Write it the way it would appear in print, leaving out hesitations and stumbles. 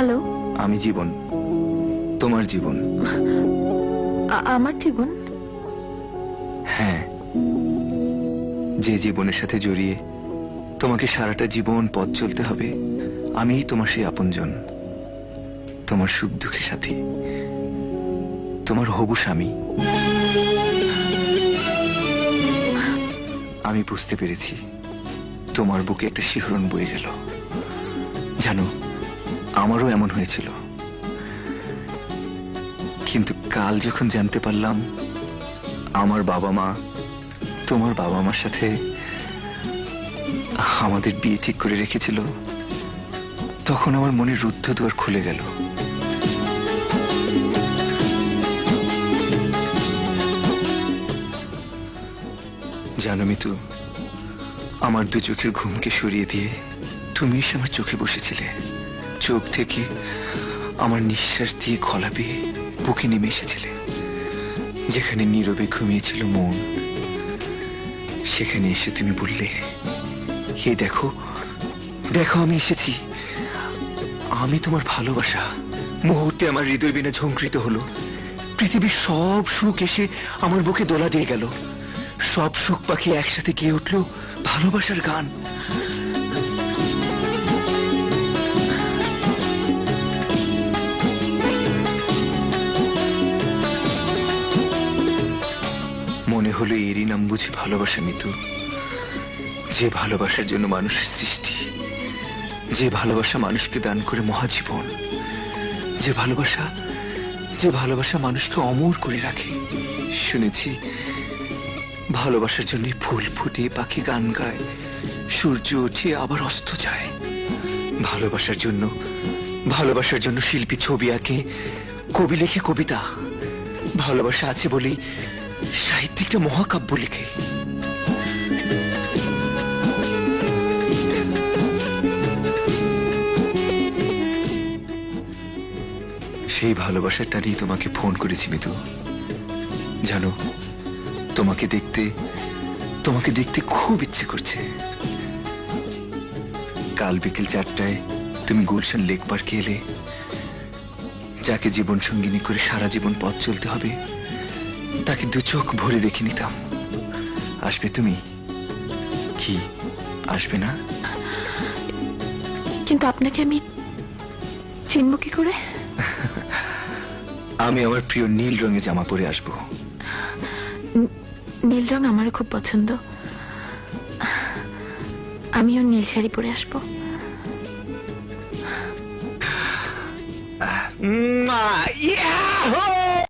Hello. আমি জীবন, তোমার জীবন। আমার জীবন? হ্যাঁ, যে জীবনের সাথে জড়িয়ে তোমাকে সারাটা জীবন পথ চলতে হবে, আমি তোমার সেই আপনজন, তোমার সুখ দুঃখের সাথী, তোমার হবু স্বামী। আমি বুঝতে পেরেছি তোমার বুকে একটা শিহরণ বয়ে গেল। জানো, আমারও এমন হয়েছিল, কিন্তু কাল যখন জানতে পারলাম আমার বাবা মা তোমার বাবা মার সাথে আমাদের বিয়ে ঠিক করে রেখেছিল, তখন আমার মনের রুদ্ধ দুয়ার খুলে গেল। জানো মিতু, আমার দু চোখের ঘুমকে সরিয়ে দিয়ে তুমি এসে আমার চোখে বসেছিলে। চোখ থেকে আমার নিঃশ্বাস দিয়ে গলা বেয়ে বুকে নেমে এসেছিলে। যেখানে নীরবে ঘুমিয়েছিল মন, সেখানে এসে তুমি বললে, হে দেখো দেখো, আমি এসেছি, আমি তোমার ভালোবাসা। মুহূর্তে আমার হৃদয় বিনা ঝঙ্কৃত হলো। পৃথিবীর সব সুখ এসে আমার বুকে দোলা দিয়ে গেল। সব সুখ পাখি একসাথে গিয়ে উঠল ভালোবাসার গান। মনে হলো এরই নাম বুঝি ভালোবাসা মিতু। যে ভালোবাসার জন্য মানুষের সৃষ্টি, যে ভালোবাসা মানুষকে দান করে মহাজীবন, যে ভালোবাসা মানুষকে অমর করে রাখে। শুনেছি ভালোবাসার জন্য ফুল ফুটে, পাখি গান গায়, সূর্য ওঠে আবার অস্ত যায়। ভালোবাসার জন্য শিল্পী ছবি আঁকে, কবি লেখে কবিতা। ভালোবাসা আছে বলেই সাহিত্যিকটা মহাকাব্য লিখে। সেই ভালোবাসার টানেই তোমাকে ফোন করেছি মিতু। জানো, তোমাকে দেখতে খুব ইচ্ছে করছে। কাল বিকেল 4টায় তুমি গুলশান লেক পার্কে এলে, যাকে জীবন সঙ্গিনী করে সারা জীবন পথ চলতে হবে, তাকে দু চোখ ভরে দেখে নিতাম। আসবে তুমি? কি আসবে না? কিন্তু আপনাকে আমি চিনব কি করে? আমি আমার প্রিয় নীল রঙের জামা পরে আসবো। নীল রং আমারও খুব পছন্দ। আমিও নীল শাড়ি পরে আসবো। ইয়াহু!